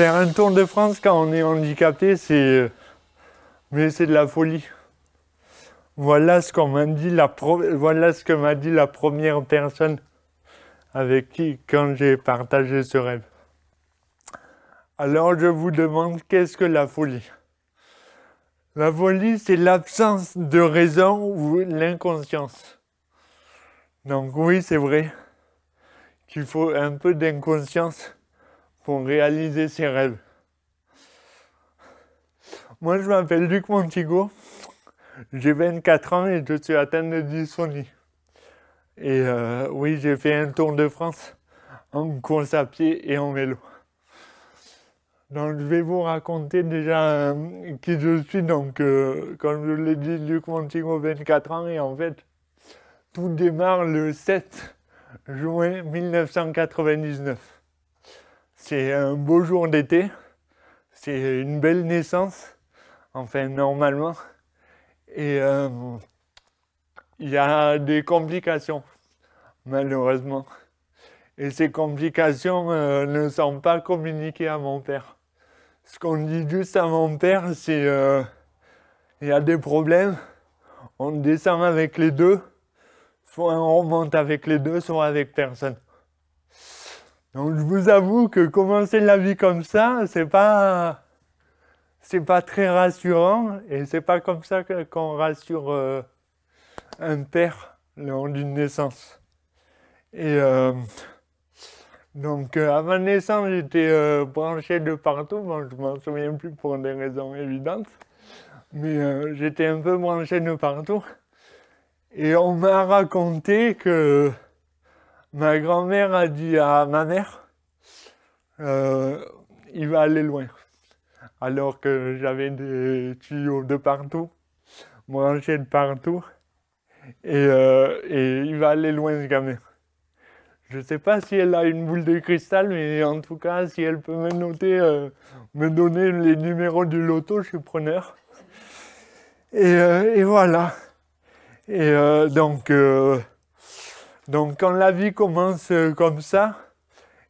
Faire un Tour de France quand on est handicapé, mais c'est de la folie. Voilà ce qu'on m'a dit voilà ce que m'a dit la première personne avec qui quand j'ai partagé ce rêve. Alors je vous demande, qu'est-ce que la folie? La folie, c'est l'absence de raison ou l'inconscience. Donc oui, c'est vrai qu'il faut un peu d'inconscience pour réaliser ses rêves. Moi, je m'appelle Luc Montigo, j'ai 24 ans et je suis atteint de dysphonie. Et oui, j'ai fait un Tour de France en course à pied et en vélo. Donc, je vais vous raconter déjà qui je suis. Donc, comme je l'ai dit, Luc Montigo, 24 ans. Et en fait, tout démarre le 7 juin 1999. C'est un beau jour d'été. C'est une belle naissance. Enfin, normalement. Et il y a des complications, malheureusement. Et ces complications ne sont pas communiquées à mon père. Ce qu'on dit juste à mon père, c'est il y a des problèmes, on descend avec les deux, soit on remonte avec les deux, soit avec personne. Donc je vous avoue que commencer la vie comme ça, c'est pas très rassurant, et c'est pas comme ça qu'on rassure un père lors d'une naissance. Et donc à ma naissance, j'étais branché de partout. Bon, je m'en souviens plus pour des raisons évidentes, mais j'étais un peu branché de partout. Et on m'a raconté que ma grand-mère a dit à ma mère, il va aller loin. Alors que j'avais des tuyaux de partout, branchés de partout, et il va aller loin ce gamin. Je ne sais pas si elle a une boule de cristal, mais en tout cas, si elle peut me donner les numéros du loto, je suis preneur. Et voilà. Et donc quand la vie commence comme ça,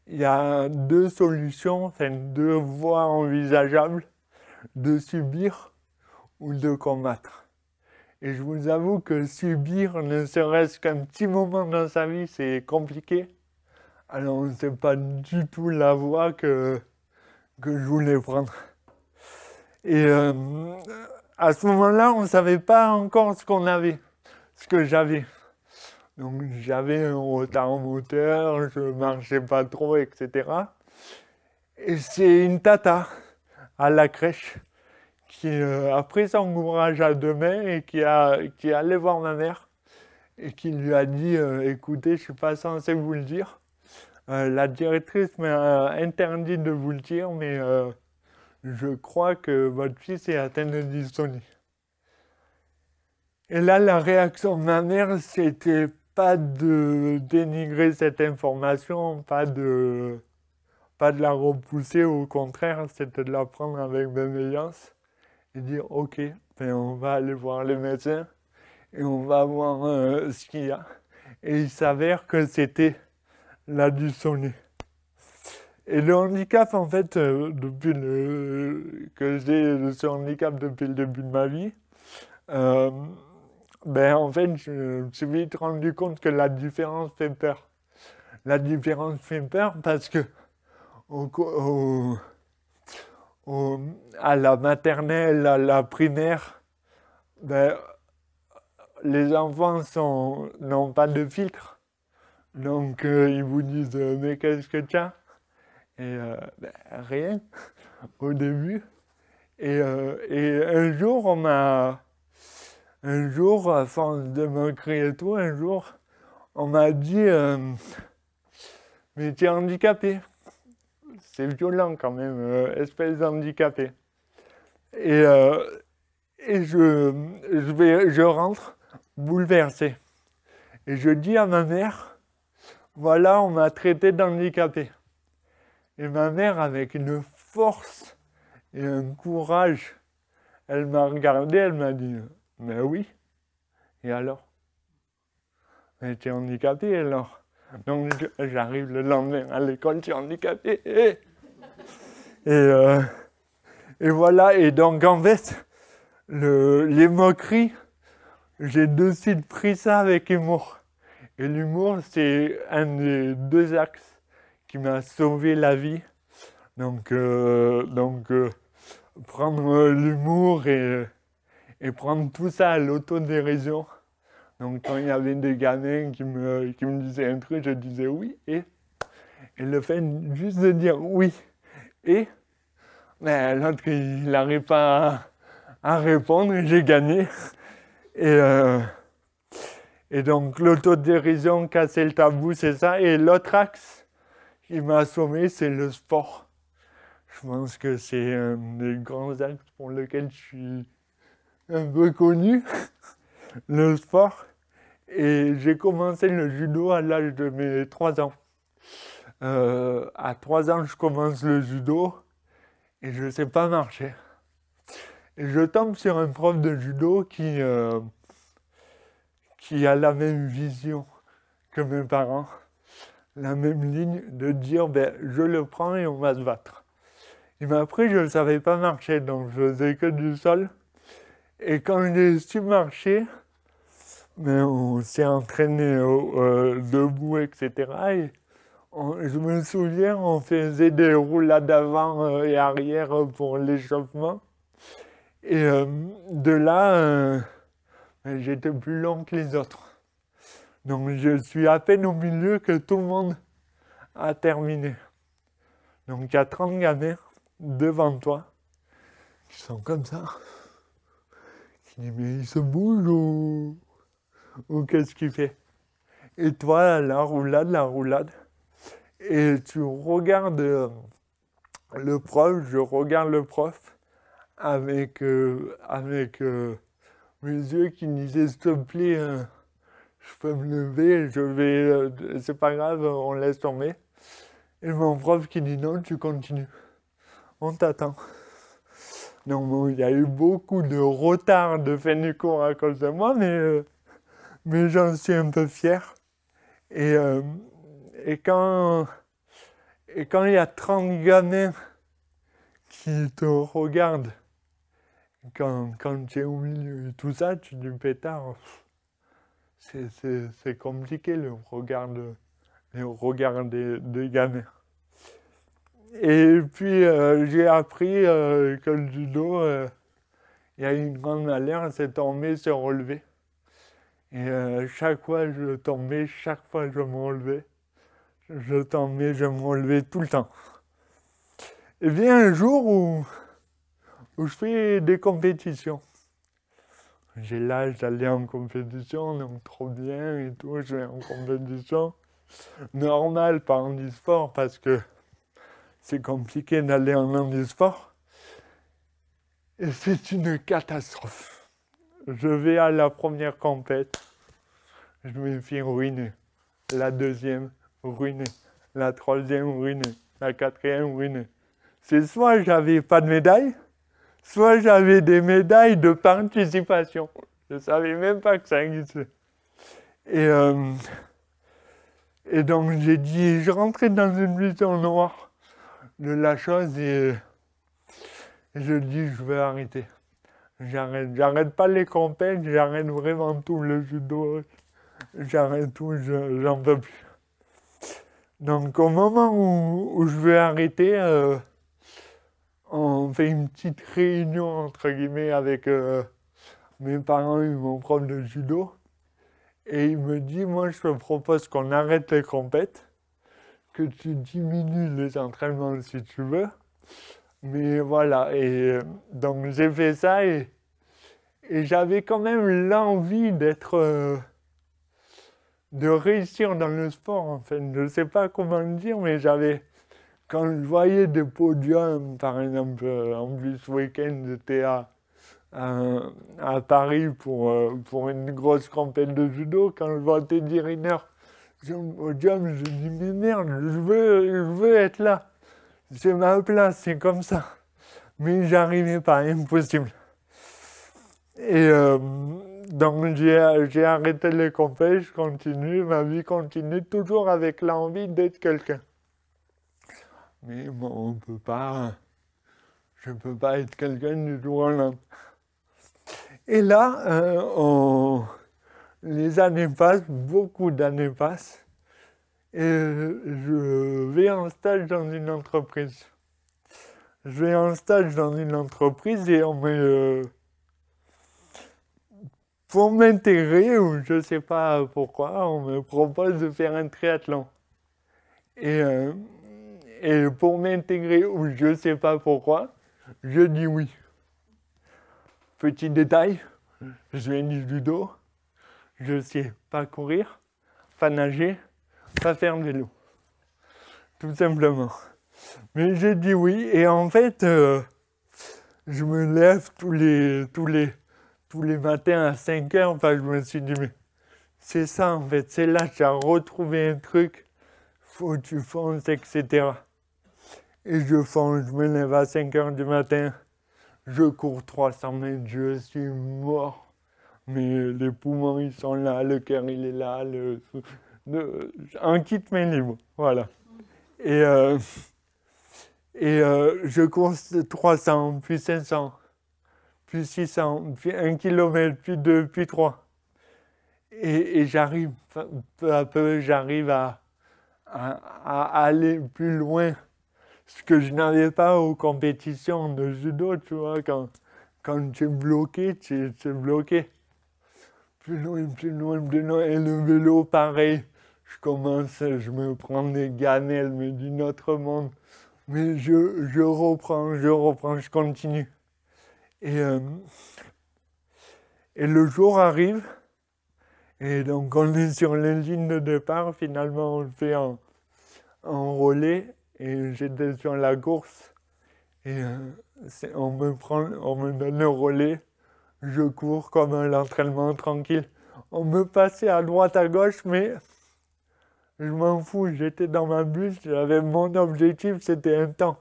il y a deux solutions, enfin deux voies envisageables, de subir ou de combattre. Et je vous avoue que subir, ne serait-ce qu'un petit moment dans sa vie, c'est compliqué. Alors on ne sait pas du tout la voie que je voulais prendre. Et à ce moment-là, on ne savait pas encore ce qu'on avait, ce que j'avais. Donc j'avais un retard moteur, je ne marchais pas trop, etc. Et c'est une tata à la crèche qui a pris son courage à deux mains et qui est allée voir ma mère et qui lui a dit écoutez, je ne suis pas censé vous le dire. La directrice m'a interdit de vous le dire, mais je crois que votre fils est atteint de dysphonie. Et là, la réaction de ma mère, c'était pas de dénigrer cette information, pas de la repousser, au contraire, c'était de la prendre avec bienveillance et dire ok, ben on va aller voir les médecins et on va voir ce qu'il y a. Et il s'avère que c'était la dysphonie. Et le handicap, en fait, depuis que j'ai ce handicap depuis le début de ma vie, ben en fait, je me suis vite rendu compte que la différence fait peur. La différence fait peur parce que à la maternelle, à la primaire, ben, les enfants n'ont pas de filtre. Donc ils vous disent mais qu'est-ce que tu as? Et ben, rien au début. Et un jour, à force de me crier tout, un jour, on m'a dit mais tu es handicapé. C'est violent quand même, espèce d'handicapé. Et je rentre bouleversé. Et je dis à ma mère, voilà, on m'a traité d'handicapé. Et ma mère, avec une force et un courage, elle m'a regardé, elle m'a dit, mais oui, et alors? Mais tu es handicapé alors? Donc j'arrive le lendemain à l'école, tu es handicapé. Et, euh, et voilà, et donc en fait, les moqueries, j'ai de suite pris ça avec humour. Et l'humour, c'est un des deux axes qui m'a sauvé la vie. Donc, prendre l'humour et prendre tout ça à l'autodérision. Donc quand il y avait des gamins qui me disaient un truc, je disais oui et le fait juste de dire oui et ben, l'autre il n'arrive pas à répondre et j'ai gagné. Et, euh, et donc l'autodérision, casser le tabou, c'est ça. Et l'autre axe qui m'a assommé, c'est le sport. Je pense que c'est un des grands axes pour lequel je suis un peu connu, le sport. Et j'ai commencé le judo à l'âge de mes 3 ans. À 3 ans, je commence le judo et je ne sais pas marcher. Et je tombe sur un prof de judo qui a la même vision que mes parents, la même ligne de dire ben, je le prends et on va se battre. Il m'a appris, je ne savais pas marcher, donc je faisais que du sol. Et quand j'ai su marcher, mais on s'est entraîné debout, etc. Et je me souviens, on faisait des roulades avant et arrière pour l'échauffement. Et de là, j'étais plus long que les autres. Donc je suis à peine au milieu que tout le monde a terminé. Donc il y a 30 gamins devant toi qui sont comme ça. Qui disent mais il se bouge ou qu'est-ce qu'il fait? Et toi, la roulade. Et tu regardes le prof, je regarde le prof avec mes yeux qui me disaient s'il te plaît, je peux me lever, je vais, c'est pas grave, on laisse tomber. Et mon prof qui dit non, tu continues, on t'attend. Donc bon, il y a eu beaucoup de retard de fin du cours à cause de moi, mais j'en suis un peu fier. Et, euh, et quand il y a 30 gamins qui te regardent, quand tu es au milieu et tout ça, tu dis pétard, c'est compliqué le regard des gamins. Et puis j'ai appris que le judo, il y a une grande alerte, c'est tomber, se relever. Et chaque fois je tombais, chaque fois je me relevais. Je tombais, je me relevais tout le temps. Et vient un jour où je fais des compétitions. J'ai l'âge d'aller en compétition, donc trop bien et tout, je vais en compétition. Normal, pas en e-sport, parce que c'est compliqué d'aller en handisport. Et c'est une catastrophe. Je vais à la première compète, je me fais ruiner. La deuxième, ruinée. La troisième, ruinée. La quatrième, ruinée. C'est soit j'avais pas de médaille, soit j'avais des médailles de participation. Je savais même pas que ça existait. Et, et donc j'ai dit, je rentrais dans une vision noire de la chose et je dis, je vais arrêter. J'arrête pas les compètes, j'arrête vraiment tout, le judo, j'arrête tout, j'en peux plus. Donc au moment où je vais arrêter, on fait une petite réunion entre guillemets avec mes parents et mon prof de judo. Et il me dit, moi je te propose qu'on arrête les compètes, que tu diminues les entraînements si tu veux. Mais voilà, et donc j'ai fait ça et j'avais quand même l'envie de réussir dans le sport en fait. Je ne sais pas comment le dire, mais quand je voyais des podiums, par exemple, en plus ce week-end j'étais à Paris pour une grosse compète de judo, quand je vois Teddy Riner sur le podium, je dis mais merde, je veux être là. C'est ma place, c'est comme ça. Mais j'arrivais pas, impossible. Et donc j'ai arrêté les compètes, je continue, ma vie continue, toujours avec l'envie d'être quelqu'un. Mais bon, on peut pas. Je ne peux pas être quelqu'un du jour au lendemain. Et là, les années passent, beaucoup d'années passent, et je vais en stage dans une entreprise. Je vais en stage dans une entreprise et pour m'intégrer, ou je ne sais pas pourquoi, on me propose de faire un triathlon. Et, et pour m'intégrer, ou je ne sais pas pourquoi, je dis oui. Petit détail, je viens du judo, je ne sais pas courir, pas nager, pas faire de vélo. Tout simplement. Mais j'ai dit oui, et en fait, je me lève tous les matins à 5 heures, enfin, je me suis dit, mais c'est ça en fait, c'est là que j'ai retrouvé un truc, faut que tu fonces, etc. Et je fonce, je me lève à 5 heures du matin, je cours 300 mètres, je suis mort. Mais les poumons, ils sont là, le cœur, il est là, un kit main libre, voilà. Et je cours 300, puis 500, puis 600, puis 1 kilomètre, puis 2, puis 3. Et j'arrive, peu à peu, j'arrive à aller plus loin. Ce que je n'avais pas aux compétitions de judo, tu vois, quand tu es bloqué, tu es bloqué. Plus loin, plus loin, plus loin. Et le vélo, pareil. Je me prends des gamelles, mais d'une autre monde. Mais je reprends, je continue. Et le jour arrive, et donc on est sur les lignes de départ, finalement on le fait en relais, et j'étais sur la course, et on me donne le relais, je cours comme un entraînement tranquille. On me passait à droite, à gauche, mais je m'en fous, j'étais dans ma bulle, j'avais mon objectif, c'était un temps.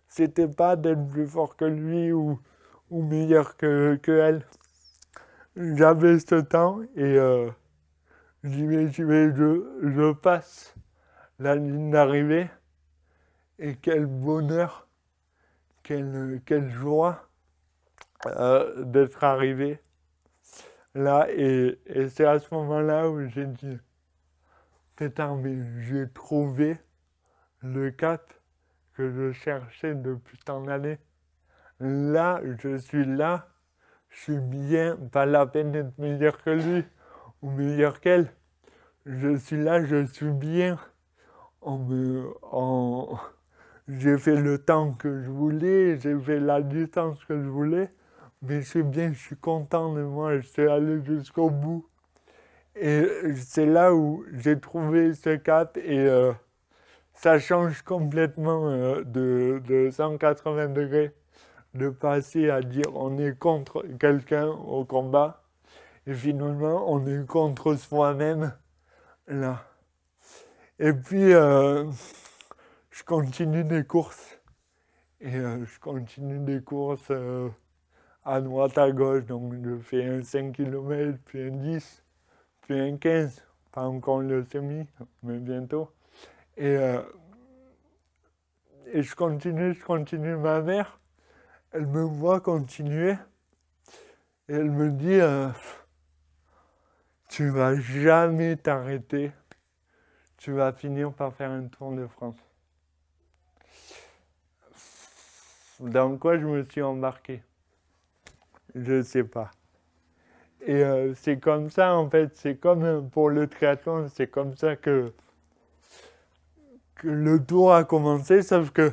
C'était pas d'être plus fort que lui ou meilleur que elle. J'avais ce temps et je passe la ligne d'arrivée et quel bonheur, quelle joie d'être arrivé là. Et c'est à ce moment-là où j'ai dit, putain, mais j'ai trouvé le cap que je cherchais depuis tant d'années. Là, je suis là, je suis bien, pas la peine d'être meilleur que lui ou meilleur qu'elle. Je suis là, je suis bien. J'ai fait le temps que je voulais, j'ai fait la distance que je voulais, mais je suis bien, je suis content de moi, je suis allé jusqu'au bout. Et c'est là où j'ai trouvé ce cap et ça change complètement de 180 degrés de passer à dire on est contre quelqu'un au combat et finalement on est contre soi-même là. Et puis je continue des courses et je continue des courses à droite à gauche, donc je fais un 5 km, puis un 10, puis un 15, pas encore le semi, mais bientôt. Et je continue. Ma mère, elle me voit continuer et elle me dit tu vas jamais t'arrêter, tu vas finir par faire un Tour de France. Dans quoi je me suis embarqué? Je sais pas. Et c'est comme ça en fait, c'est comme pour le triathlon, c'est comme ça que le tour a commencé, sauf que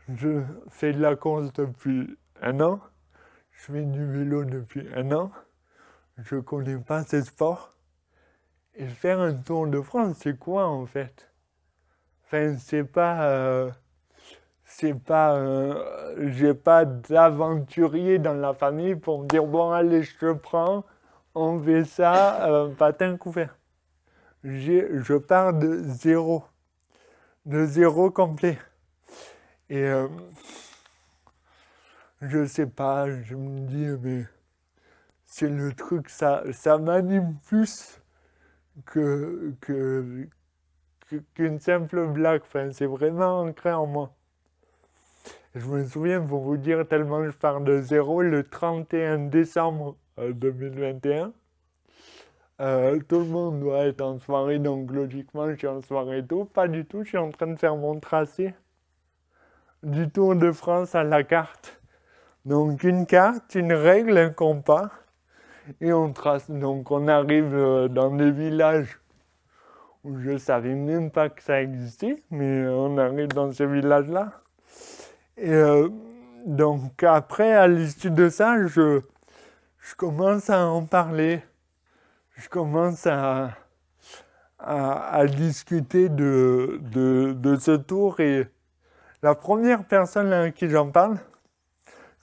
je fais de la course depuis 1 an, je fais du vélo depuis 1 an, je connais pas ces sports. Et faire un Tour de France, c'est quoi en fait? Enfin, j'ai pas d'aventurier dans la famille pour me dire bon allez je te prends, on fait ça, patin couvert. Je pars de zéro complet. Et je sais pas, je me dis mais c'est le truc, ça m'anime plus qu'une simple blague. Enfin, c'est vraiment ancré en moi. Je me souviens, pour vous dire, tellement je pars de zéro, le 31 décembre 2021, tout le monde doit être en soirée, donc logiquement, je suis en soirée tôt. Pas du tout, je suis en train de faire mon tracé du Tour de France à la carte. Donc une carte, une règle, un compas, et on trace. Donc on arrive dans des villages où je savais même pas que ça existait, mais on arrive dans ces villages-là. Et donc après, à l'issue de ça, je commence à en parler. Je commence à discuter de ce tour. Et la première personne à qui j'en parle,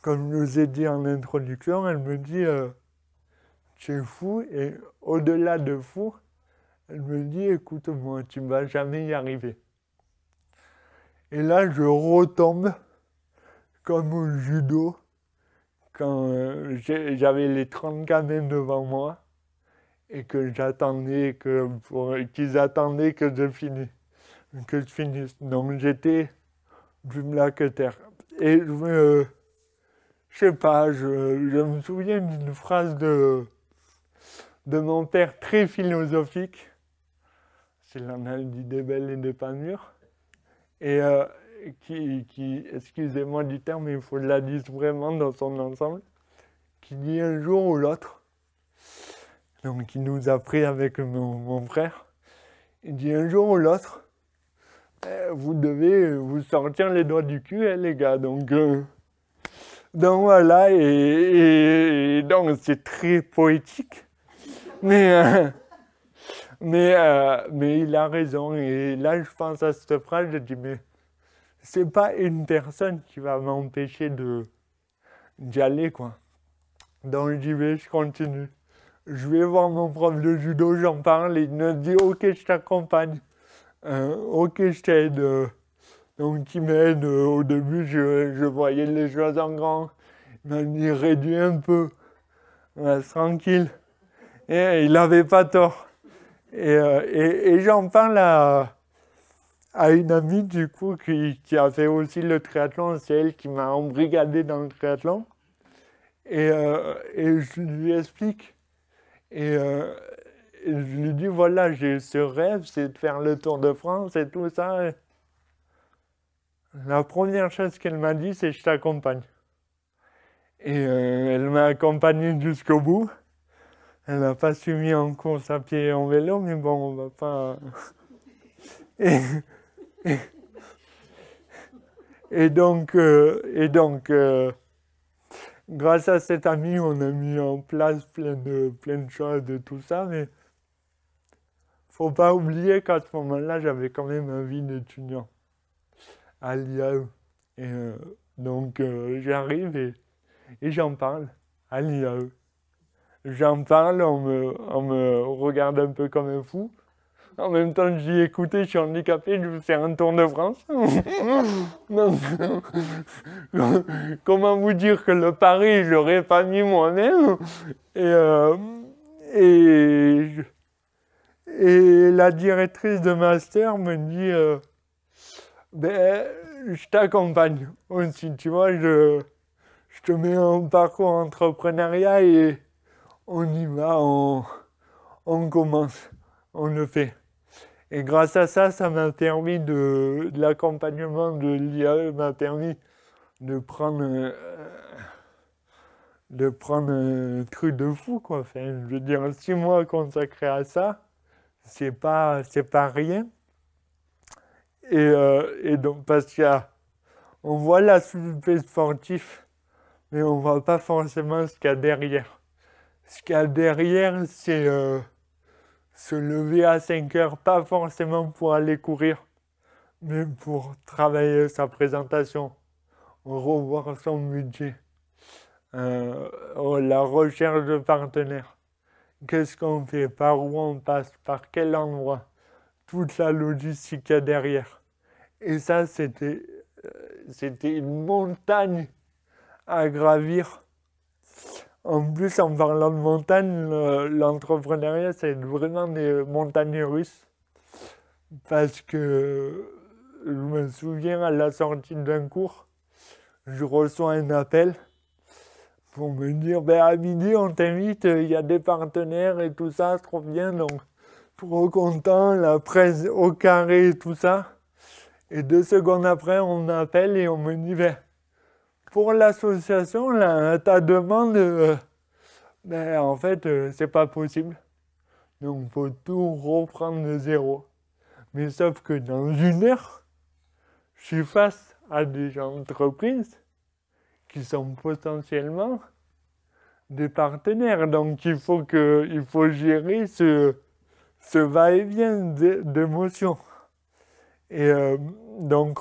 comme je vous ai dit en introduction, elle me dit tu es fou. Et au-delà de fou, elle me dit écoute-moi, tu ne vas jamais y arriver. Et là, je retombe comme au judo quand j'avais les 30 gamins devant moi et que j'attendais qu'ils attendaient que je finisse. Donc j'étais plus plat que terre. Et je sais pas, je me souviens d'une phrase de mon père très philosophique. C'est l'analyse des belles et des pas mûres. Et qui, excusez-moi du terme, mais il faut la dire vraiment dans son ensemble, qui dit un jour ou l'autre, donc il nous a pris avec mon frère, il dit un jour ou l'autre, vous devez vous sortir les doigts du cul, hein, les gars. Donc voilà, et donc c'est très poétique, mais il a raison. Et là, je pense à cette phrase, je dis, mais c'est pas une personne qui va m'empêcher d'y aller, quoi. Donc j'y vais, je continue. Je vais voir mon prof de judo, j'en parle, et il me dit, ok, je t'accompagne. Ok, je t'aide. Donc il m'aide. Au début, je voyais les choses en grand. Il m'a dit, réduis un peu. Reste tranquille. Et il n'avait pas tort. Et j'en parle à une amie, du coup, qui a fait aussi le triathlon. C'est elle qui m'a embrigadé dans le triathlon. Et je lui explique. Et je lui dis, voilà, j'ai ce rêve, c'est de faire le Tour de France et tout ça. Et la première chose qu'elle m'a dit, c'est je t'accompagne. Et elle m'a accompagné jusqu'au bout. Elle n'a pas suivi en course à pied et en vélo, mais bon, on va pas... Et donc, grâce à cet ami, on a mis en place plein de choses de tout ça, mais faut pas oublier qu'à ce moment-là, j'avais quand même une vie d'étudiant à l'IAE. Et donc, j'arrive et j'en parle à l'IAE. J'en parle, on me regarde un peu comme un fou. En même temps, je dis, écoutez, je suis handicapé, je veux faire un Tour de France. Donc, comment vous dire que le pari, je l'aurais pas mis moi-même. Et la directrice de master me dit, ben, je t'accompagne aussi, tu vois, je te mets en parcours entrepreneuriat et on y va, on commence, on le fait. Et grâce à ça, ça m'a permis de l'accompagnement de l'IAE m'a permis de prendre un truc de fou, quoi. Enfin, je veux dire, 6 mois consacrés à ça, c'est pas rien. Et donc, parce qu'on voit l'aspect sportif, mais on voit pas forcément ce qu'il y a derrière. Ce qu'il y a derrière, c'est se lever à 5 heures, pas forcément pour aller courir, mais pour travailler sa présentation, revoir son budget, la recherche de partenaires. Qu'est-ce qu'on fait, par où on passe, par quel endroit, toute la logistique qu'il y a derrière. Et ça, c'était une montagne à gravir. En plus, en parlant de montagne, l'entrepreneuriat, c'est vraiment des montagnes russes. Parce que je me souviens à la sortie d'un cours, je reçois un appel pour me dire, ben à midi, on t'invite, il y a des partenaires et tout ça, trop bien, donc trop content, la presse au carré et tout ça. Et 2 secondes après, on m'appelle et on me dit, ben, pour l'association, ta demande, ben, en fait, c'est pas possible. Donc, il faut tout reprendre de zéro. Mais sauf que dans 1 heure, je suis face à des entreprises qui sont potentiellement des partenaires. Donc, il faut gérer ce va-et-vient d'émotions. Et donc,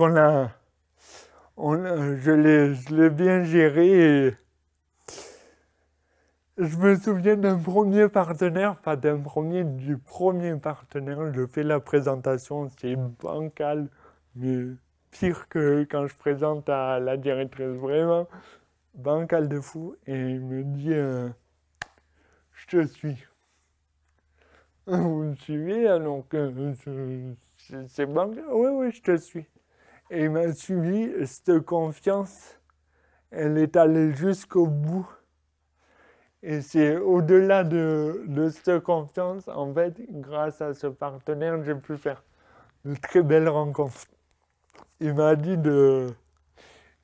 je l'ai bien géré. Et je me souviens d'un premier partenaire, pas d'un premier, du premier partenaire. Je fais la présentation, c'est bancal, mais pire que quand je présente à la directrice, vraiment bancal de fou. Et il me dit, je te suis. Vous me suivez, donc c'est bancal. Oui, oui, je te suis. Et il m'a suivi, cette confiance, elle est allée jusqu'au bout. Et c'est au-delà de cette confiance, en fait, grâce à ce partenaire, j'ai pu faire de très belles rencontres. Il m'a dit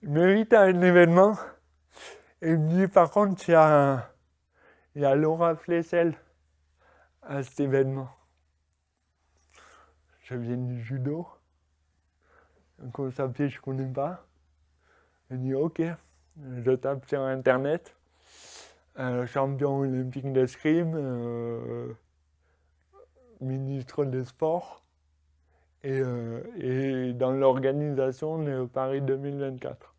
il m'invite à un événement, et il me dit, par contre, il y a Laura Flessel à cet événement. Je viens du judo, un course à pied, je ne connais pas. Il dit, ok, je tape sur Internet. Champion olympique d'escrime, ministre des Sports, et dans l'organisation de Paris 2024.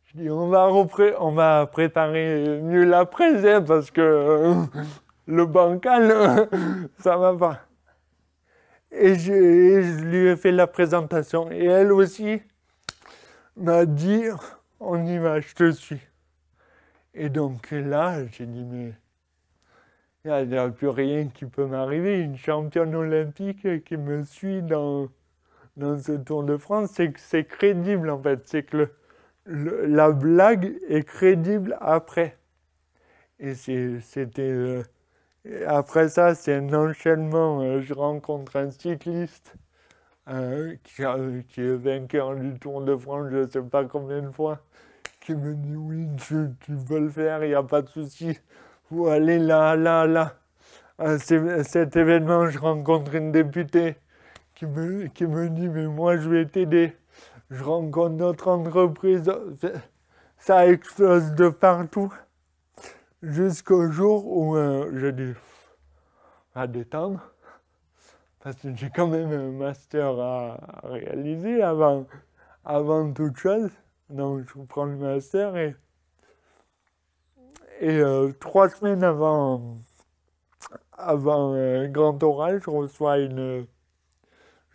Je dis, on va préparer mieux la presse, hein, parce que le bancal, ça va pas. Et je lui ai fait la présentation, et elle aussi m'a dit, on y va, je te suis. Et donc là, j'ai dit, mais il n'y a plus rien qui peut m'arriver. Une championne olympique qui me suit dans ce Tour de France, c'est que c'est crédible en fait. C'est que la blague est crédible après. Et c'était... après ça, c'est un enchaînement. Je rencontre un cycliste qui est vainqueur du Tour de France, je ne sais pas combien de fois, qui me dit oui, tu peux le faire, il n'y a pas de souci. Faut aller là. À cet événement, je rencontre une députée qui me dit mais moi je vais t'aider. Je rencontre notre entreprise, ça explose de partout. Jusqu'au jour où je dis à détendre, parce que j'ai quand même un master à réaliser avant toute chose. Donc je prends le master et 3 semaines avant un grand oral, je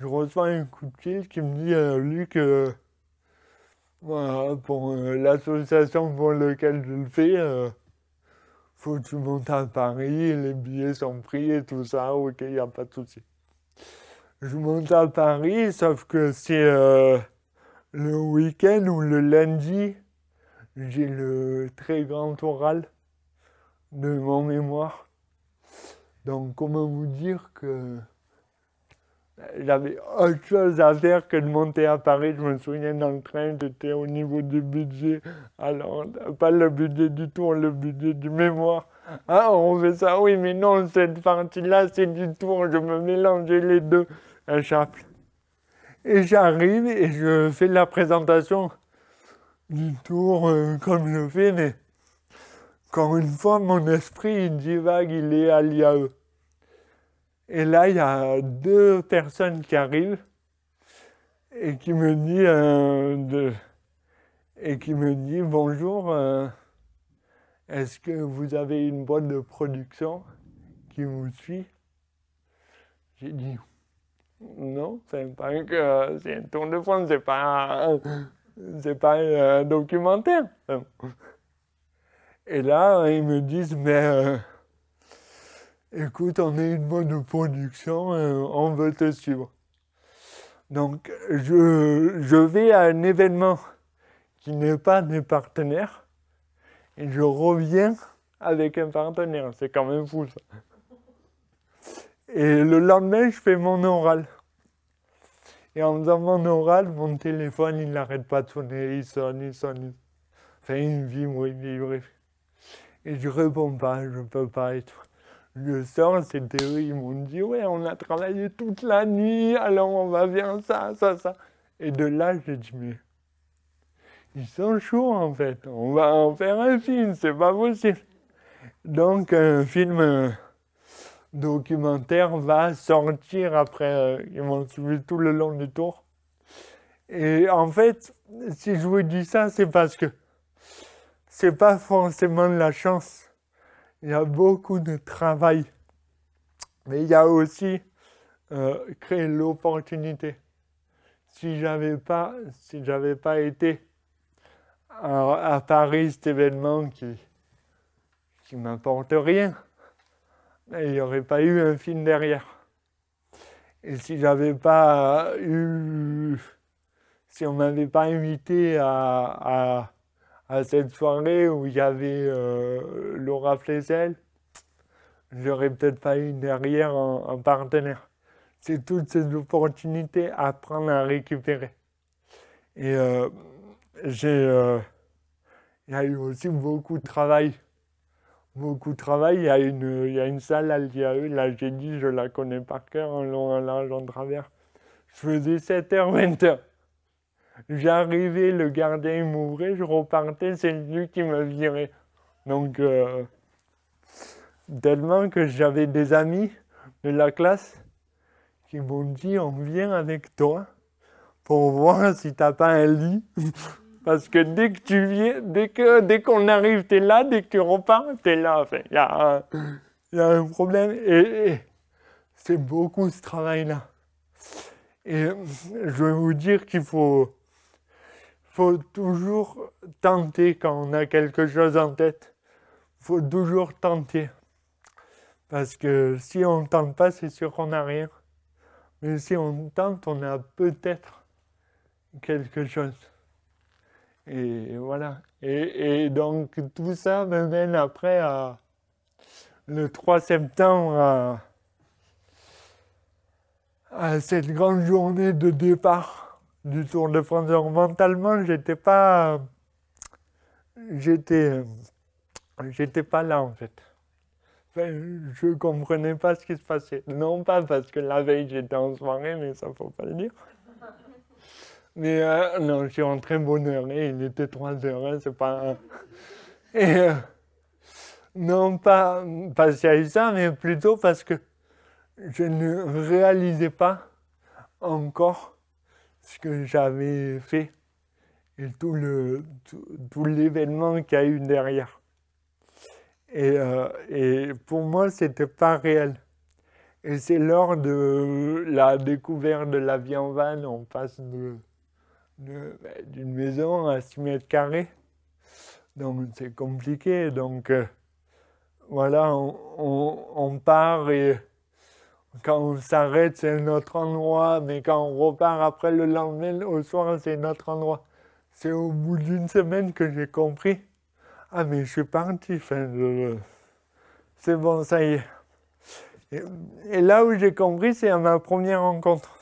reçois un coup de fil qui me dit Luc, voilà, pour l'association pour laquelle je le fais, faut que tu montes à Paris, les billets sont pris et tout ça, ok, il n'y a pas de souci. Je monte à Paris, sauf que c'est le week-end ou le lundi, j'ai le très grand oral de mon mémoire. Donc, comment vous dire que j'avais autre chose à faire que de monter à Paris. Je me souviens dans le train, j'étais au niveau du budget. Alors, pas le budget du tour, le budget du mémoire. Ah, on fait ça, oui, mais non, cette partie-là, c'est du tour. Je me mélangeais les deux à chaque. Et j'arrive et je fais la présentation du tour comme je fais, mais encore une fois, mon esprit, il divague, il est à l'IAE. Et là, il y a 2 personnes qui arrivent et qui me dit bonjour, est-ce que vous avez une boîte de production qui vous suit? J'ai dit non, c'est un Tour de France, c'est pas un documentaire. Et là, ils me disent mais écoute, on est une boîte de production, on veut te suivre. Donc, je vais à un événement qui n'est pas des partenaires et je reviens avec un partenaire. C'est quand même fou ça. Et le lendemain, je fais mon oral. Et en faisant mon oral, mon téléphone, il n'arrête pas de sonner, il sonne. Enfin, il vibre. Et je réponds pas, je peux pas et tout. Je sors, c'était eux, ils m'ont dit, ouais, on a travaillé toute la nuit, alors on va faire ça. Et de là, j'ai dit, mais ils sont chauds en fait, on va en faire un film, c'est pas possible. Donc, un film documentaire va sortir après, ils m'ont suivi tout le long du tour. Et en fait, si je vous dis ça, c'est parce que c'est pas forcément de la chance. Il y a beaucoup de travail. Mais il y a aussi créer l'opportunité. Si j'avais pas été à Paris, cet événement qui m'apporte rien, il n'y aurait pas eu un film derrière. Et si j'avais pas si on m'avait pas invité à cette soirée où il y avait Laura Flessel, j'aurais peut-être pas eu derrière un partenaire. C'est toutes ces opportunités à prendre à récupérer. Et il y a eu aussi beaucoup de travail. Beaucoup de travail. Il y a une salle à l'IAE, là j'ai dit, je la connais par cœur, en long, en large, en travers. Je faisais 7h, 20h. J'arrivais, le gardien il m'ouvrait, je repartais, c'est lui qui me virait. Donc, tellement que j'avais des amis de la classe qui m'ont dit, on vient avec toi pour voir si t'as pas un lit. Parce que dès que tu viens, dès qu'on arrive, t'es là, dès que tu repars, t'es là. Enfin, il y a un problème. Et c'est beaucoup ce travail-là. Et je vais vous dire qu'il faut toujours tenter quand on a quelque chose en tête. Il faut toujours tenter. Parce que si on ne tente pas, c'est sûr qu'on n'a rien. Mais si on tente, on a peut-être quelque chose. Et voilà. Et donc tout ça me mène après le 3 septembre à cette grande journée de départ du Tour de France. Donc mentalement, j'étais pas là en fait. Enfin, je comprenais pas ce qui se passait. Non pas parce que la veille j'étais en soirée, mais ça faut pas le dire. Mais non, je suis rentré bonne heure et il était 3 heures, hein, c'est pas... Et non pas parce qu'il y a eu ça, mais plutôt parce que je ne réalisais pas encore ce que j'avais fait et tout l'événement qu'il y a eu derrière. Et pour moi, c'était pas réel. Et c'est lors de la découverte de la vie en van, on passe d'une maison à 6 mètres carrés. Donc c'est compliqué. Donc voilà, on part et quand on s'arrête, c'est un autre endroit. Mais quand on repart après le lendemain, au soir, c'est un autre endroit. C'est au bout d'une semaine que j'ai compris. Ah mais je suis parti. Enfin, c'est bon, ça y est. Et là où j'ai compris, c'est à ma première rencontre,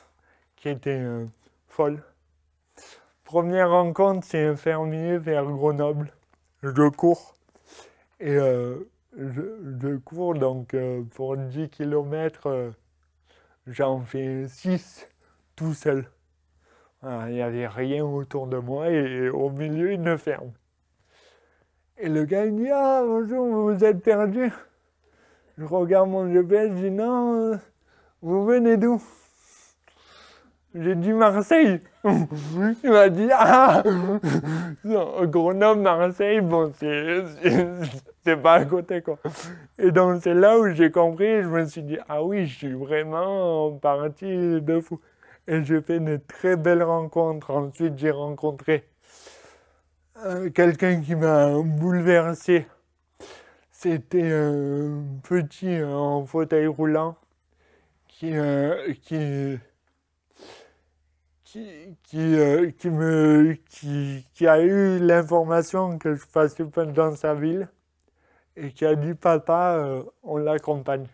qui était folle. Première rencontre, c'est un fermier vers Grenoble. Je cours. Et je cours, donc pour 10 km, j'en fais 6 tout seul. Voilà, il n'y avait rien autour de moi et au milieu, une ferme. Et le gars, il dit, ah bonjour, vous êtes perdu? Je regarde mon GPS, je dis, non, vous venez d'où? J'ai dit Marseille. Il m'a dit, ah, Grenoble, Marseille, bon, c'est pas à côté, quoi. Et donc, c'est là où j'ai compris, je me suis dit, ah oui, je suis vraiment parti de fou. Et j'ai fait une très belle rencontre. Ensuite, j'ai rencontré quelqu'un qui m'a bouleversé. C'était un petit en fauteuil roulant qui qui a eu l'information que je passais pas dans sa ville et qui a dit papa, on l'accompagne.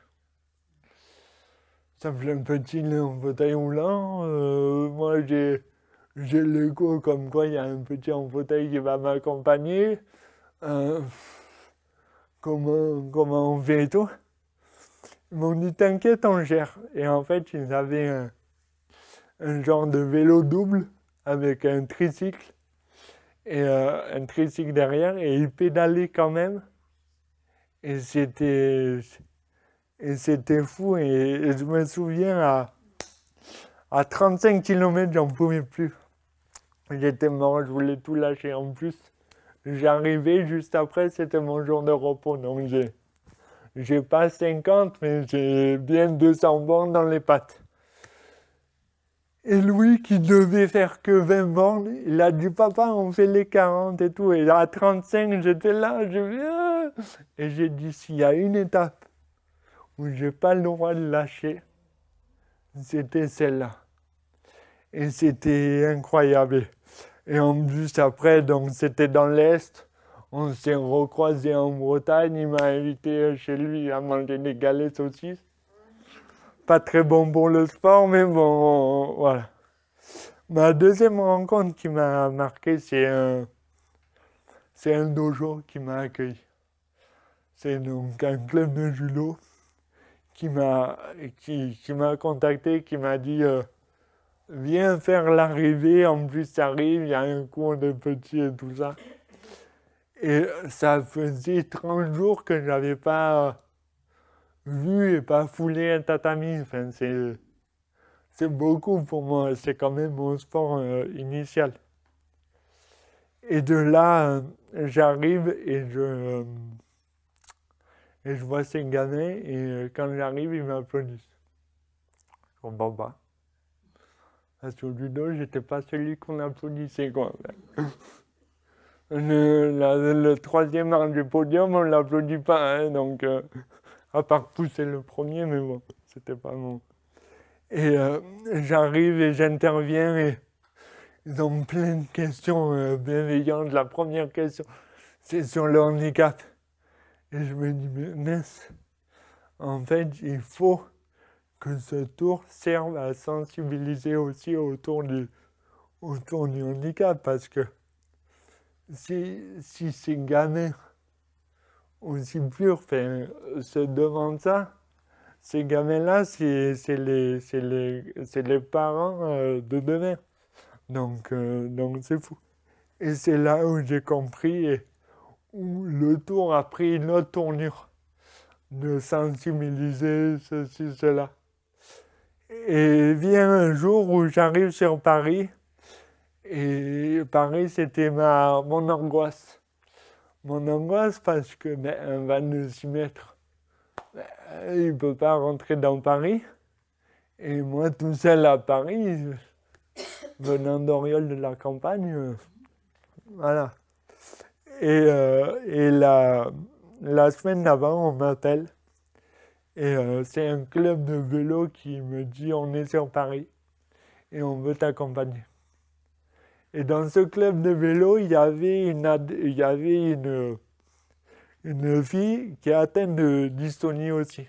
Ça me fait un petit nez en fauteuil roulant. Moi, j'ai l'écho comme quoi il y a un petit en fauteuil qui va m'accompagner. Comment on fait et tout. Ils m'ont dit t'inquiète, on gère. Et en fait, ils avaient un genre de vélo double avec un tricycle et un tricycle derrière et ils pédalaient quand même. Et c'était fou. Et je me souviens à 35 km, j'en pouvais plus. J'étais mort, je voulais tout lâcher. En plus, j'arrivais juste après, c'était mon jour de repos. Donc j'ai pas 50, mais j'ai bien 200 bornes dans les pattes. Et Louis, qui devait faire que 20 bornes, il a dit papa, on fait les 40 et tout. Et à 35, j'étais là, et j'ai dit s'il y a une étape où j'ai pas le droit de lâcher, c'était celle-là. Et c'était incroyable. Et en plus, après, donc c'était dans l'Est. On s'est recroisé en Bretagne. Il m'a invité chez lui à manger des galets saucisses. Pas très bon pour le sport, mais bon, voilà. Ma deuxième rencontre qui m'a marqué, c'est un dojo qui m'a accueilli. C'est donc un club de judo qui m'a contacté, qui m'a dit viens faire l'arrivée, en plus ça arrive, il y a un cours de petits et tout ça. Et ça faisait 30 jours que je n'avais pas vu et pas foulé un tatami. Enfin, c'est beaucoup pour moi, c'est quand même mon sport initial. Et de là, j'arrive et je vois ces gamins et quand j'arrive, ils m'applaudissent. Je comprends pas. Parce qu'au judo, j'étais pas celui qu'on applaudissait, quoi. Le troisième rang du podium, on l'applaudit pas, hein, donc à part pousser le premier, mais bon, c'était pas mon. Et j'arrive et j'interviens et ils ont plein de questions bienveillantes. La première question, c'est sur le handicap. Et je me dis, mais mince, en fait, il faut que ce tour serve à sensibiliser aussi autour du handicap, parce que si ces gamins aussi purs se demandent ça, ces gamins-là, c'est les parents de demain. Donc c'est fou. Et c'est là où j'ai compris et où le tour a pris une autre tournure de sensibiliser ceci, cela. Et vient un jour où j'arrive sur Paris, et Paris, c'était mon angoisse. Mon angoisse parce que un van de 6 mètres, il ne peut pas rentrer dans Paris. Et moi, tout seul à Paris, venant d'Oriol de la campagne, voilà. Et la semaine d'avant, on m'appelle. Et c'est un club de vélo qui me dit on est sur Paris et on veut t'accompagner. Et dans ce club de vélo, il y avait une fille qui est atteinte de dystonie aussi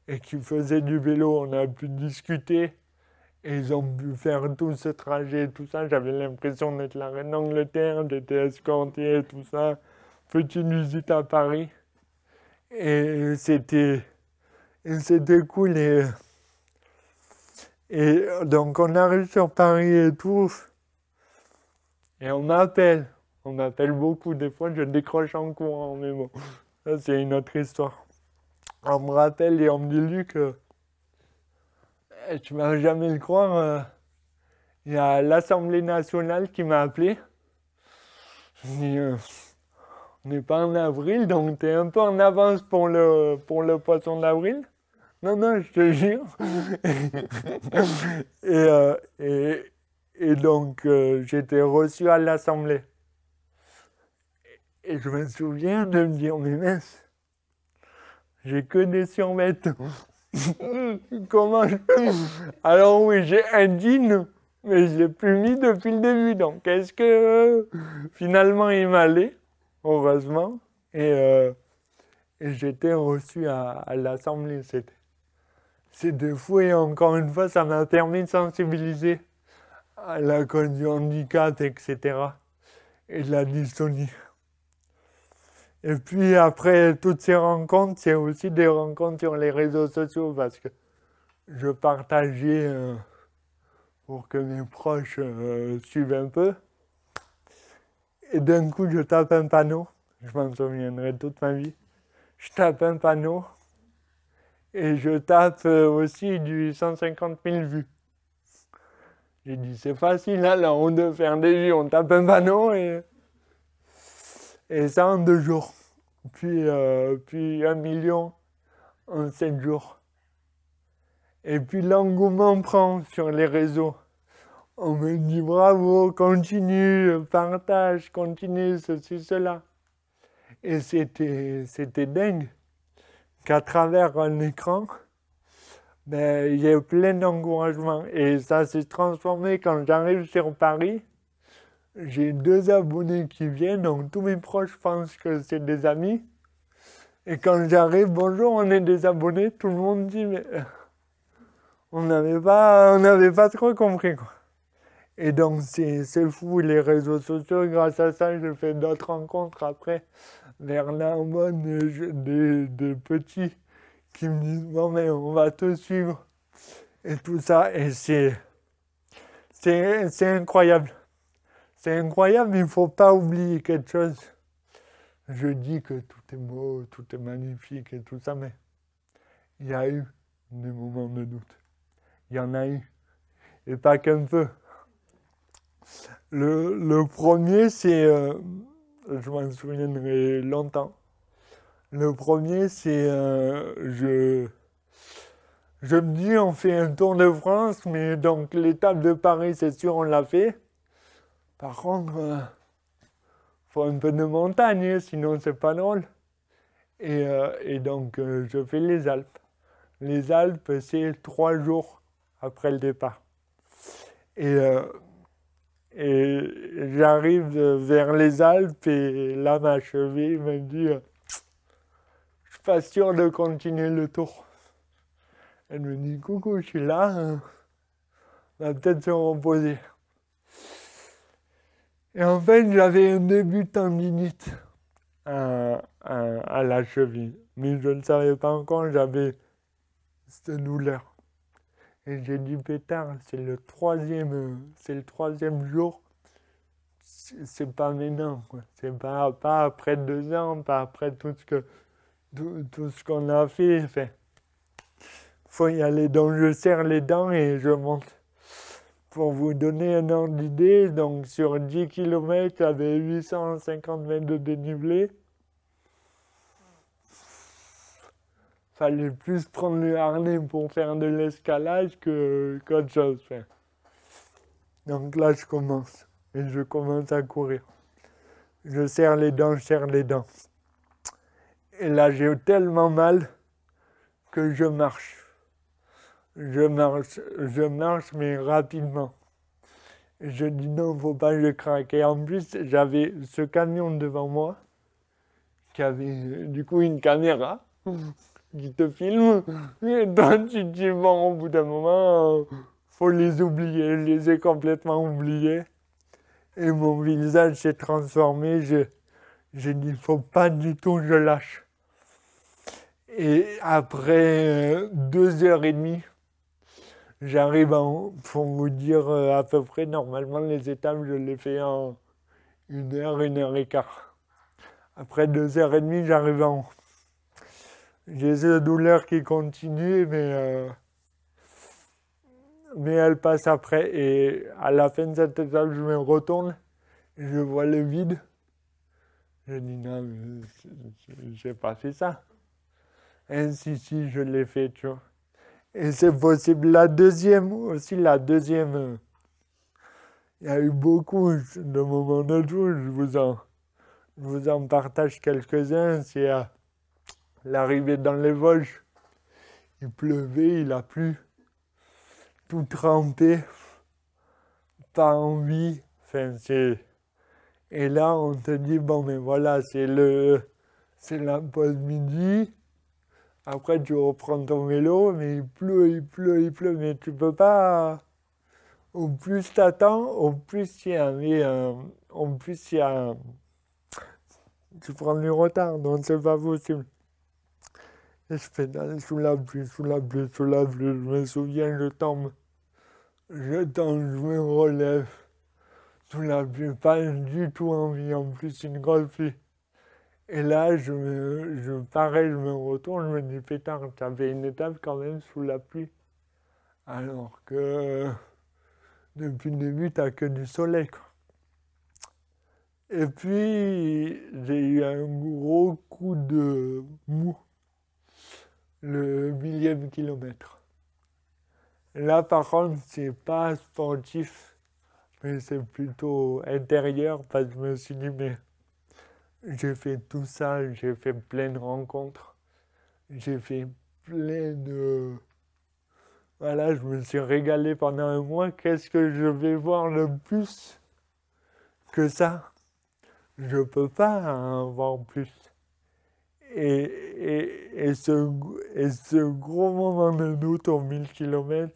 et qui faisait du vélo. On a pu discuter et ils ont pu faire tout ce trajet, tout ça. J'avais l'impression d'être la reine d'Angleterre, j'étais escorté et tout ça. Petite visite à Paris. Et c'était cool. Et donc on arrive sur Paris et tout. Et on m'appelle beaucoup. Des fois je décroche en courant, mais bon, ça c'est une autre histoire. On me rappelle et on me dit Luc, tu vas jamais le croire, il y a l'Assemblée nationale qui m'a appelé. Je dis, on n'est pas en avril, donc tu es un peu en avance pour le poisson d'avril. Non, je te jure. Et donc, j'étais reçu à l'Assemblée. Et je me souviens de me dire, mais mince, j'ai que des survêtements. Comment je... Alors oui, j'ai un jean mais je l'ai plus mis depuis le début. Donc, est-ce que finalement il m'allait, heureusement, et j'étais reçu à l'Assemblée. C'était fou et encore une fois, ça m'a permis de sensibiliser à la cause du handicap, etc. et de la dystonie. Et puis après toutes ces rencontres, c'est aussi des rencontres sur les réseaux sociaux parce que je partageais pour que mes proches suivent un peu. Et d'un coup, je tape un panneau, je m'en souviendrai toute ma vie. Je tape un panneau et je tape aussi du 150 000 vues. J'ai dit, c'est facile, là, on de faire des vues, on tape un panneau et ça en 2 jours. Puis 1 million en 7 jours. Et puis l'engouement prend sur les réseaux. On me dit bravo, continue, partage, continue, ceci, cela. Et c'était dingue qu'à travers un écran, ben, il y a plein d'encouragement. Et ça s'est transformé quand j'arrive sur Paris. J'ai 2 abonnés qui viennent, donc tous mes proches pensent que c'est des amis. Et quand j'arrive, bonjour, on est des abonnés, tout le monde dit, mais on n'avait pas trop compris, quoi. Et donc, c'est fou, les réseaux sociaux, grâce à ça, j'ai fait d'autres rencontres après, vers Narbonne, des petits qui me disent, bon, mais on va te suivre, et tout ça, et c'est incroyable. C'est incroyable, mais il ne faut pas oublier quelque chose. Je dis que tout est beau, tout est magnifique et tout ça, mais il y a eu des moments de doute. Il y en a eu, et pas qu'un peu. Le premier, c'est, je m'en souviendrai longtemps. Le premier, c'est, je me dis, on fait un tour de France, mais donc l'étape de Paris, c'est sûr, on l'a fait. Par contre, faut un peu de montagne, sinon c'est pas drôle. Et donc, je fais les Alpes. Les Alpes, c'est 3 jours après le départ. Et j'arrive vers les Alpes et là, ma cheville me dit je suis pas sûr de continuer le tour. Elle me dit coucou, je suis là, on va peut-être se reposer. Et en fait, j'avais un début de tendinite à la cheville, mais je ne savais pas encore, j'avais cette douleur. Et j'ai dit pétard, c'est le troisième jour. C'est pas maintenant, quoi. C'est pas après 2 ans, pas après tout ce qu'on a fait. Enfin, faut y aller. Donc je serre les dents et je monte. Pour vous donner un ordre d'idée, donc sur 10 km, j'avais 850 mètres de dénivelé. Fallait plus prendre le harnais pour faire de l'escalade qu'autre chose. Enfin. Donc là, je commence. Et je commence à courir. Je serre les dents. Et là, j'ai tellement mal que je marche. Je marche, mais rapidement. Et je dis non, faut pas que je craque. Et en plus, j'avais ce camion devant moi qui avait du coup une caméra qui te filme. Et toi, tu te dis bon, au bout d'un moment, faut les oublier. Je les ai complètement oubliés. Et mon visage s'est transformé. J'ai dit, faut pas du tout que je lâche. Et après 2h30, j'arrive pour vous dire à peu près, normalement les étapes, je les fais en 1h, 1h15. Après 2h30, j'arrive en haut. J'ai cette douleur qui continue, mais elle passe après. Et à la fin de cette étape, je me retourne, et je vois le vide. Je dis non, j'ai pas fait ça. Et si, je l'ai fait, tu vois. Et c'est possible. La deuxième, il y a eu beaucoup de moments de doute. Je vous en partage quelques-uns. C'est l'arrivée dans les Vosges. Il pleuvait, il a plu. Tout trempé. pas envie. Enfin, et là, on te dit, bon, mais voilà, c'est la pause midi. Après, tu reprends ton vélo, mais il pleut, il pleut, il pleut, mais tu peux pas. Au plus t'attends, au plus il y a, au plus il y a, tu prends du retard, donc c'est pas possible. Et je pédale sous la pluie, sous la pluie, sous la pluie. Je me souviens, je tombe, je me relève. Sous la pluie, pas du tout envie, en plus une grosse pluie. Et là, pareil, je me retourne, je me dis, pétard, t'avais une étape quand même sous la pluie. Alors que depuis le début, t'as que du soleil, quoi. Et puis, j'ai eu un gros coup de mou, le 1000e kilomètre. Là, par contre, c'est pas sportif, mais c'est plutôt intérieur, parce que je me suis dit, mais j'ai fait tout ça, j'ai fait plein de rencontres, j'ai fait plein de... Voilà, je me suis régalé pendant un mois, qu'est-ce que je vais voir le plus que ça? Je peux pas en voir plus. Et ce gros moment de doute aux 1000 km,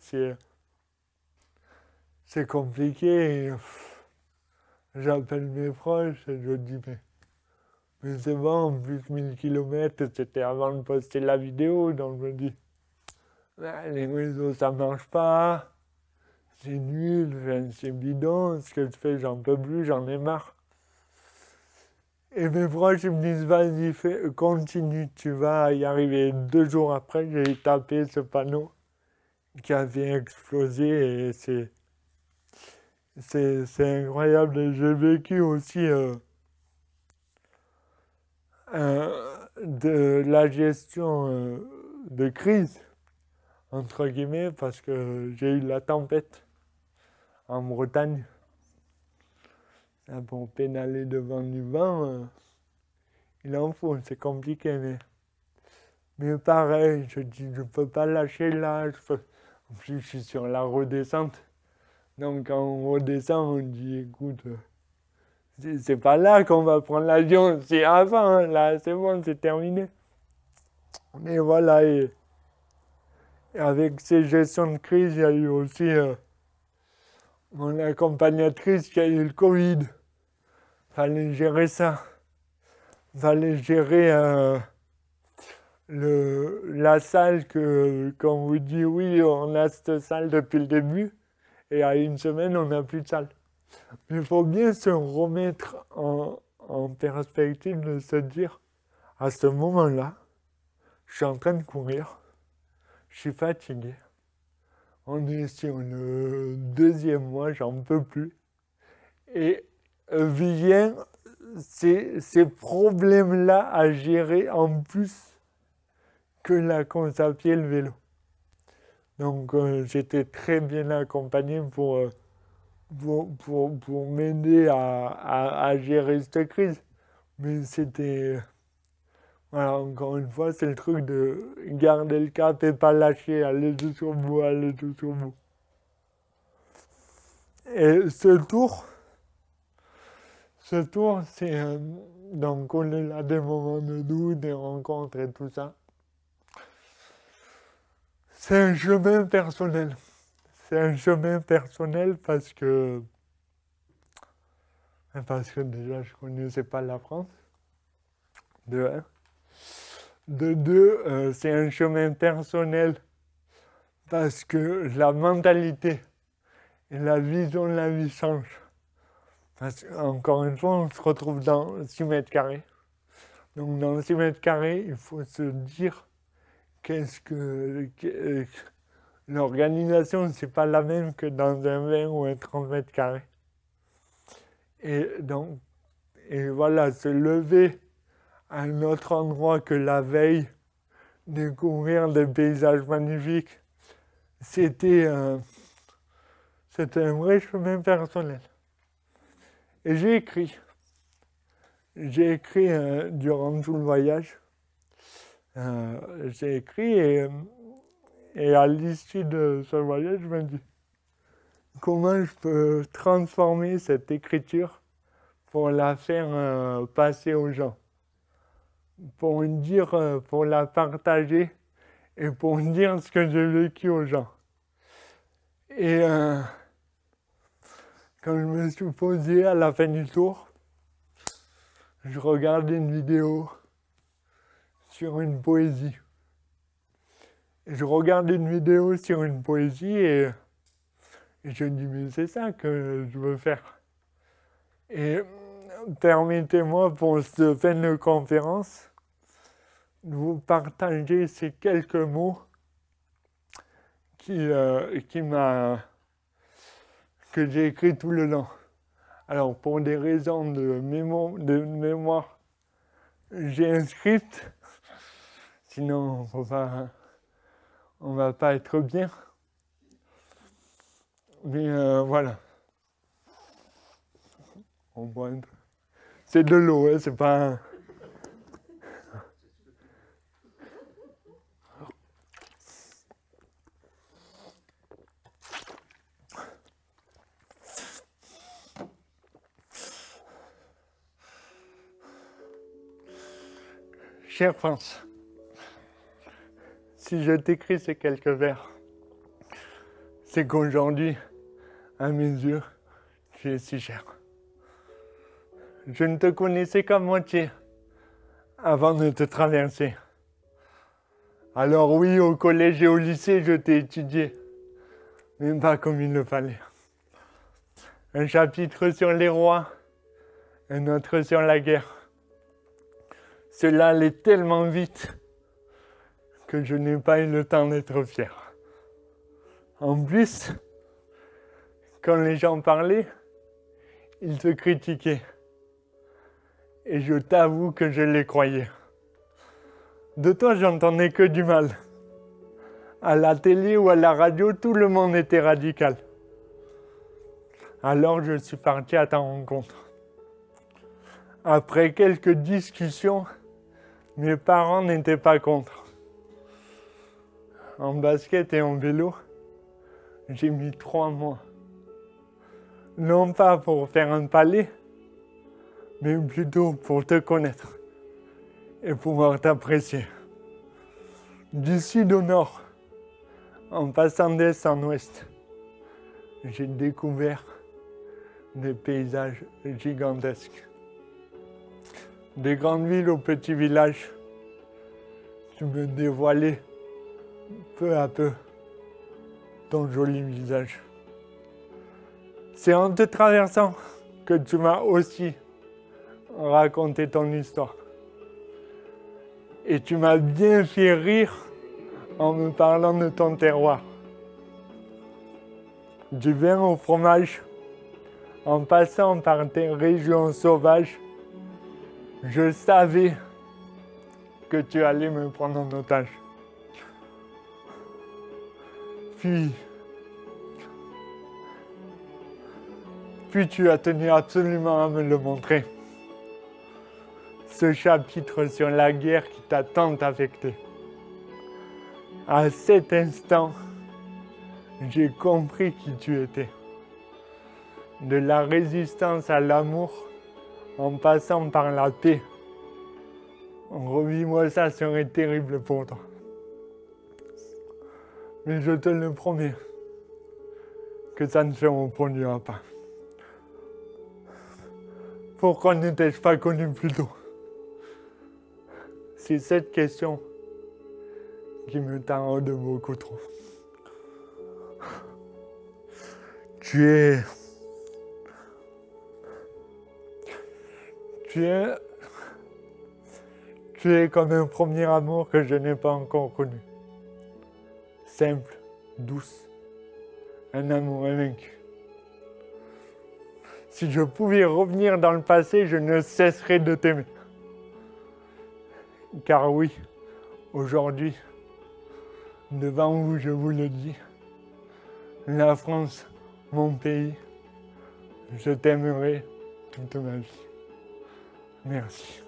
c'est compliqué. J'appelle mes proches et je dis, mais c'est bon, en plus 1000 km, c'était avant de poster la vidéo, donc je me dis, ah, les réseaux ça marche pas, c'est nul, enfin, c'est bidon, ce que je fais, j'en peux plus, j'en ai marre. Et mes proches ils me disent, vas-y, continue, tu vas y arriver. 2 jours après, j'ai tapé ce panneau qui avait explosé et c'est incroyable. Et j'ai vécu aussi de la gestion de crise, entre guillemets, parce que j'ai eu la tempête en Bretagne. Pour pédaler devant du vent, il en faut, c'est compliqué, mais pareil, je dis, je peux pas lâcher là. En plus, je suis sur la redescente. Donc, quand on redescend, on dit, écoute, c'est pas là qu'on va prendre l'avion, c'est avant, hein, là, c'est bon, c'est terminé. Mais voilà, et avec ces gestions de crise, il y a eu aussi mon accompagnatrice qui a eu le Covid. Fallait gérer ça. Fallait gérer la salle qu'on vous dit, oui, on a cette salle depuis le début, et à une semaine, on n'a plus de salle. Mais il faut bien se remettre en perspective de se dire, à ce moment-là, je suis en train de courir, je suis fatigué, on est sur le 2e mois, j'en peux plus, et vient ces problèmes-là à gérer en plus que la course à pied et le vélo. Donc j'étais très bien accompagné pour m'aider à gérer cette crise. Mais c'était... Voilà, encore une fois, c'est le truc de garder le cap et pas lâcher, aller jusqu'au bout, aller jusqu'au bout. Et ce tour, c'est donc au-delà des moments de doute, des rencontres et tout ça. C'est un chemin personnel. C'est un chemin personnel parce que déjà je connaissais pas la France, de 1. De 2, c'est un chemin personnel parce que la mentalité et la vision de la vie changent. Parce qu'encore une fois, on se retrouve dans 6 mètres carrés. Donc dans 6 mètres carrés, il faut se dire l'organisation, c'est pas la même que dans un 20 ou un 30 mètres carrés. Et voilà, se lever à un autre endroit que la veille, découvrir des paysages magnifiques, c'était un vrai chemin personnel. Et j'ai écrit durant tout le voyage. J'ai écrit et à l'issue de ce voyage, je me dis, comment je peux transformer cette écriture pour la faire passer aux gens, pour dire, pour la partager et pour dire ce que j'ai vécu aux gens. Et quand je me suis posé à la fin du tour, je regardais une vidéo sur une poésie. Et je regardais une vidéo sur une poésie et je me dis mais c'est ça que je veux faire. Et permettez-moi pour cette fin de conférence de vous partager ces quelques mots que j'ai écrit tout le long. Alors pour des raisons de mémoire, j'ai un script, sinon on va pas être bien. Mais voilà. On boit un peu. C'est de l'eau, hein, c'est pas... Chère France, si je t'écris ces quelques vers, c'est qu'aujourd'hui, à mes yeux, tu es si cher. Je ne te connaissais qu'à moitié avant de te traverser. Alors oui, au collège et au lycée, je t'ai étudié, mais pas comme il le fallait. Un chapitre sur les rois, un autre sur la guerre. Cela allait tellement vite que je n'ai pas eu le temps d'être fier. En plus, quand les gens parlaient, ils te critiquaient. Et je t'avoue que je les croyais. De toi, j'entendais que du mal. À la télé ou à la radio, tout le monde était radical. Alors je suis parti à ta rencontre. Après quelques discussions, mes parents n'étaient pas contre. En basket et en vélo, j'ai mis 3 mois. Non pas pour faire un palais, mais plutôt pour te connaître et pouvoir t'apprécier. Du sud au nord, en passant d'est en ouest, j'ai découvert des paysages gigantesques. Des grandes villes aux petits villages, tu me dévoilais peu à peu ton joli visage. C'est en te traversant que tu m'as aussi raconté ton histoire. Et tu m'as bien fait rire en me parlant de ton terroir. Du vin au fromage, en passant par tes régions sauvages, je savais que tu allais me prendre en otage. Puis tu as tenu absolument à me le montrer. Ce chapitre sur la guerre qui t'a tant affecté. À cet instant, j'ai compris qui tu étais. De la résistance à l'amour, en passant par la paix. Revis-moi, ça serait terrible pour toi. Mais je te le promets, que ça ne se reproduira pas. Pourquoi ne t'ai-je pas connu plus tôt? C'est cette question qui me taraude beaucoup trop. Tu es comme un premier amour que je n'ai pas encore connu. Simple, douce, un amour invaincu. Si je pouvais revenir dans le passé, je ne cesserais de t'aimer. Car oui, aujourd'hui, devant vous, je vous le dis, la France, mon pays, je t'aimerai toute ma vie. Merci.